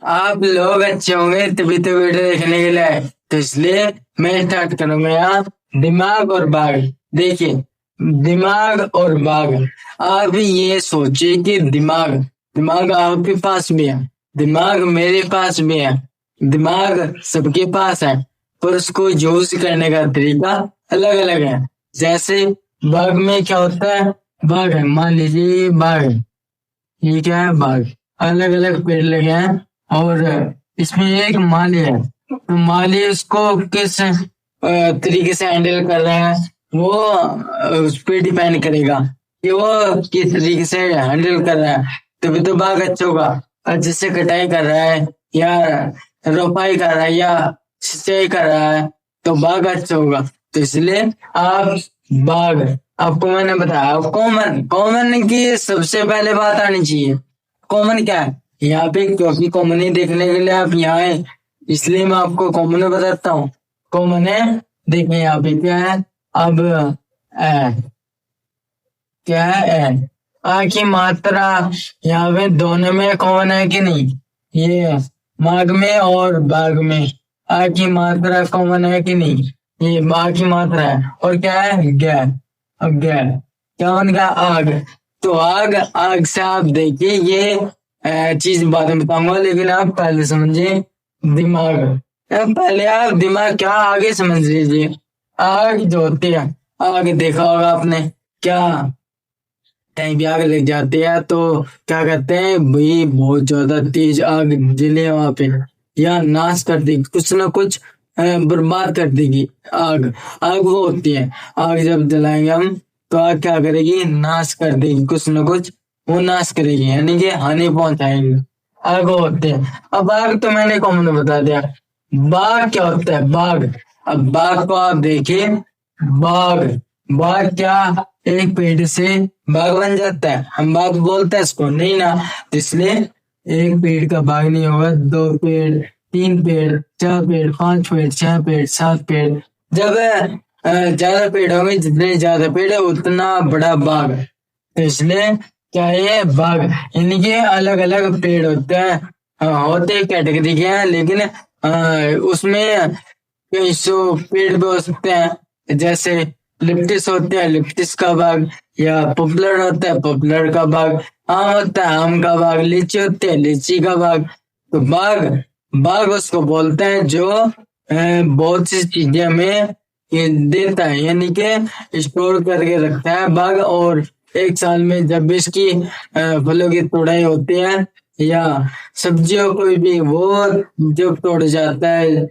आप लोग अच्छे होंगे तभी तो वीडियो देखने के लिए आए। तो इसलिए मैं स्टार्ट करूंगा यहाँ। दिमाग और बाघ। देखिए, दिमाग और बाघ। आप ये सोचिए कि दिमाग दिमाग आपके पास भी है, दिमाग मेरे पास भी है, दिमाग सबके पास है, पर उसको यूज करने का तरीका अलग अलग है। जैसे बाघ में क्या होता है, बाघ है, मान लीजिए बाघ है, ये क्या है, बाघ। अलग अलग पेड़ लगे हैं और इसमें एक माली है। तो माली उसको किस तरीके से हैंडल कर रहा है, वो उस पर डिपेंड करेगा कि वो किस तरीके से हैंडल कर रहा है, तभी तो बाघ अच्छा होगा। और जिससे कटाई कर रहा है या रोपाई कर रहा है या सिंचाई कर रहा है तो बाघ अच्छा होगा। तो इसलिए आप बाघ, आपको मैंने बताया कॉमन कॉमन की सबसे पहले बात आनी चाहिए। कॉमन क्या है यहाँ पे, क्योंकि कॉमन ही देखने के लिए आप यहाँ आए, इसलिए मैं आपको कॉमन बताता हूँ। कॉमन है, देखिए यहाँ पे क्या है। अब क्या है, आ की मात्रा यहाँ पे दोनों में कॉमन है कि नहीं, ये माघ में और बाघ में आ की मात्रा कॉमन है कि नहीं, ये आ की मात्रा है। और क्या है, गै। अब गै क्या बन गया, आग। तो आग, आग से आप देखिए ये चीज बाद में बताऊंगा, लेकिन आप पहले समझिए दिमाग। पहले आप दिमाग क्या आगे समझ लीजिए। आग जो होती है, आग देखा होगा आपने, क्या कहीं भी आग लग जाती है तो क्या करते हैं भाई, बहुत ज्यादा तेज आग जले वहां पे, या नाश कर देगी, कुछ ना कुछ बर्बाद कर देगी आग। आग वो होती है, आग जब जलाएंगे हम तो आग क्या करेगी, नाश कर देगी, कुछ ना कुछ वो नाश करेगी, यानी कि हानि पहुंचाएगी। आग वो होते हैं। अब आग तो मैंने कॉमन बता दिया। बाघ क्या होता है, बाघ। अब बाघ को आप देखिए, बाघ, बाघ क्या, एक पेड़ से बाघ बन जाता है, हम बाघ बोलते हैं इसको नहीं ना। तो इसलिए एक पेड़ का बाघ नहीं होगा, दो पेड़, तीन पेड़, चार पेड़, पांच पेड़, छह पेड़, सात पेड़। जब ज्यादा पेड़ होंगे, जितने ज्यादा पेड़ है उतना बड़ा बाघ। तो इसलिए क्या है, बाघ यानी कि अलग अलग पेड़ होते हैं। होते कैटेगरी के हैं, लेकिन उसमें कई सौ पेड़ भी हो सकते हैं। जैसे लिप्टिस होते हैं, लिप्टिस का बाग, या पॉपुलर होता है, पॉपुलर का बाग। आम होता है, आम का बाग। लीची होती है, लीची का बाग। तो बाग, बाग उसको बोलते हैं जो बहुत सी चीजें हमें ये देता है, यानी कि स्टोर करके रखता है बाग। और एक साल में जब भी इसकी फलों की तोड़ाई होती है या सब्जियों को भी, वो जब तोड़ जाता है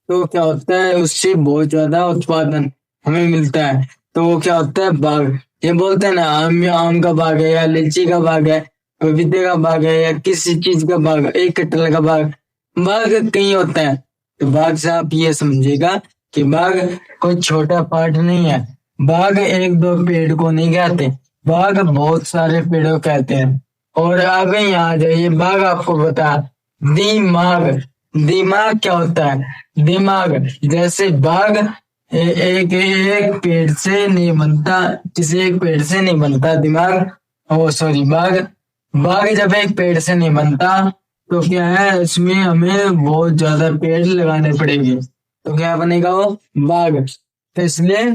तो क्या होता है, उससे बहुत ज्यादा उत्पादन हमें मिलता है। तो वो क्या होता है, बाग। ये बोलते हैं ना, आम आम का बाग है या लीची का बाग है, पपीते का बाग है या किसी चीज का बाग, एक कटहल का बाग। बाग कहीं होता है। तो बाग से आप ये समझिएगा कि बाग कोई छोटा पार्ट नहीं है। बाग एक दो पेड़ को नहीं कहते, बाग बहुत सारे पेड़ों को कहते हैं। और आगे यहाँ आ जाइए, बाग आपको बता, दिमाग। दिमाग क्या होता है, दिमाग जैसे बाग एक एक पेड़ से नहीं बनता, किसी एक पेड़ से नहीं बनता दिमाग। ओ सॉरी, बाग, बाग जब एक पेड़ से नहीं बनता तो क्या है, उसमें हमें बहुत ज्यादा पेड़ लगाने पड़ेंगे, तो क्या बनेगा वो, बाग। तो इसलिए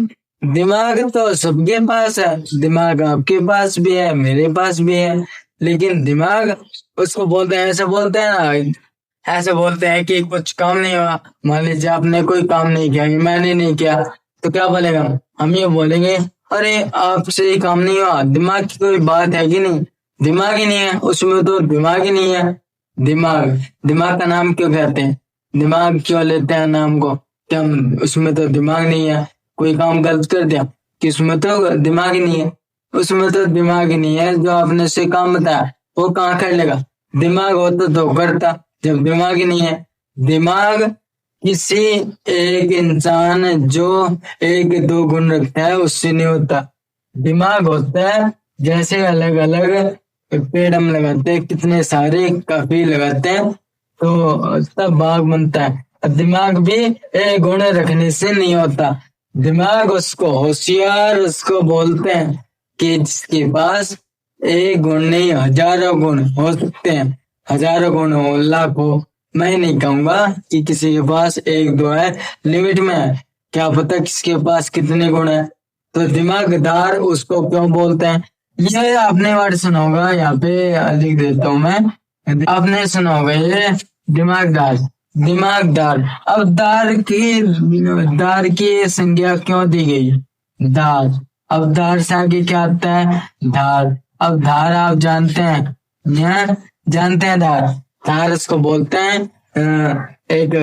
दिमाग तो सबके पास है, दिमाग आपके पास भी है, मेरे पास भी है। लेकिन दिमाग उसको बोलते हैं, ऐसे बोलते हैं ना, ऐसे बोलते हैं कि कुछ काम नहीं हुआ। मान लीजिए आपने कोई काम नहीं किया, ये मैंने नहीं किया, तो क्या बोलेगा, हम ये बोलेंगे, अरे आपसे ये काम नहीं हुआ, दिमाग की कोई बात है कि नहीं, दिमाग ही नहीं है उसमें, तो दिमाग ही नहीं है। दिमाग, दिमाग का नाम क्यों कहते हैं, दिमाग क्यों लेते हैं नाम को, क्या उसमें तो दिमाग नहीं है, कोई काम गलत कर दिया कि उसमें तो दिमाग ही नहीं है, उसमें तो दिमाग ही नहीं है। जो आपने से काम बताया वो कहाँ कर लेगा, दिमाग होता तो करता, जब दिमाग ही नहीं है। दिमाग किसी एक इंसान जो एक दो गुण रखता है उससे नहीं होता। दिमाग होता है जैसे अलग अलग पेड़ हम लगाते हैं, कितने सारे काफी लगाते हैं तो तब बाग बनता है। अब दिमाग भी एक गुण रखने से नहीं होता। दिमाग उसको होशियार उसको बोलते हैं कि जिसके पास एक गुण नहीं हजारों गुण हो सकते हैं। हजारों गुण हो, लाखों। मैं नहीं कहूंगा कि किसी के पास एक दो है, लिमिट में है। क्या पता किसके पास कितने गुण है। तो दिमागदार उसको क्यों बोलते हैं? ये आपने वर्ड सुना होगा, यहाँ पे लिख देता हूं मैं। आपने सुना होगा ये दिमागदार। दिमागदार। अब दार की संज्ञा क्यों दी गई? दार। अब दार से आगे क्या आता है? धार। अब धार आप जानते हैं, यहाँ जानते हैं धार। धार उसको बोलते हैं एक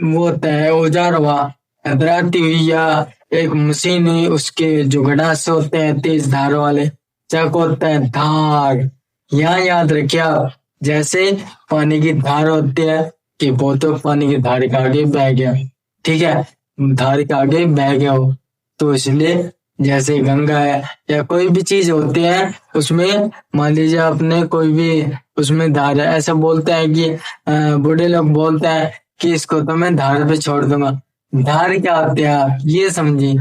वो होता है औजार हुआ, हथराती हुई, या एक मशीन हुई, उसके जो गड़ासे होते हैं तेज धार वाले, चक होता है धार। यहाँ याद रखिए आप, जैसे पानी की धार होती है कि वो तो पानी की धार के आगे बह गया, ठीक है, धार के आगे बह गया हो, तो इसलिए जैसे गंगा है या कोई भी चीज होती है उसमें, मान लीजिए आपने कोई भी उसमें धार है, ऐसा बोलते हैं कि बूढ़े लोग बोलते हैं कि इसको तो मैं धार पे छोड़ दूंगा। धार क्या होती है आप ये समझिए।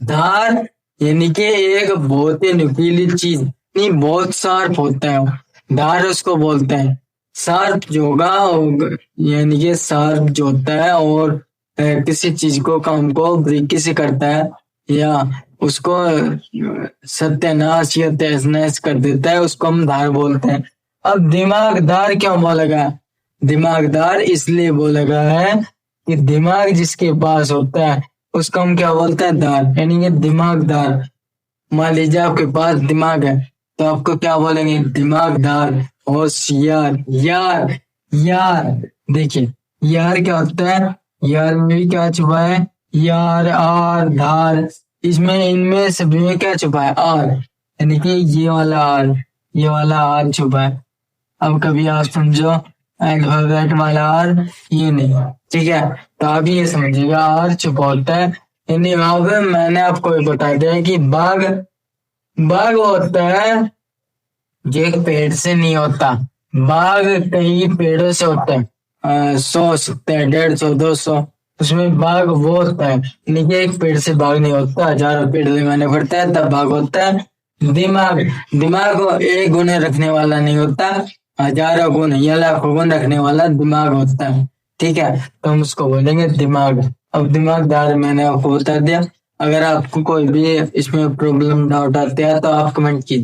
धार यानी कि एक बहुत ही नुकीली चीज, नहीं बहुत शार्प होता है वो, धार उसको बोलते हैं। शार्प जो यानी कि शार्प जो होता है और किसी चीज को काम को बारीकी से करता है या उसको सत्यानाश या तहस नहस कर देता है, उसको हम धार बोलते हैं। अब दिमागदार क्यों बोला गया? दिमागदार इसलिए बोला गया है कि दिमाग जिसके पास होता है उसको हम क्या बोलते हैं? दार। यानी कि दिमागदार। मान लीजिए आपके पास दिमाग है तो आपको क्या बोलेंगे? दिमागदार। होशियार। यार। यार देखिए, यार क्या होता है? यार में भी क्या छुपा है? यार, आर, धार, इसमें इनमें सभी में क्या छुपा है? आर। यानी कि ये वाला आर, ये वाला आर छुपा है। अब कभी आप समझो अल्फाबेट वाला आर, ये नहीं, ठीक है, तो आप ये समझिएगा आर छुपा होता है। यानी वहां पे मैंने आपको ये बता दिया कि बाघ, बाघ होता है जो एक पेड़ से नहीं होता, बाघ कई पेड़ों से होता है, 100 सकते हैं, 150, 200, उसमें बाघ वो होता है। यानी कि एक पेड़ से बाघ नहीं होता, हजारों पेड़ लगाने पड़ता है तब बाघ होता है। दिमाग, दिमाग एक गुण रखने वाला नहीं होता, हजारों गुण या लाखों गुण रखने वाला दिमाग होता है, ठीक है, तो हम उसको बोलेंगे दिमाग। अब दिमागदार मैंने आपको बता दिया। अगर आपको कोई भी इसमें प्रॉब्लम डाउट आते हैं तो आप कमेंट कीजिए।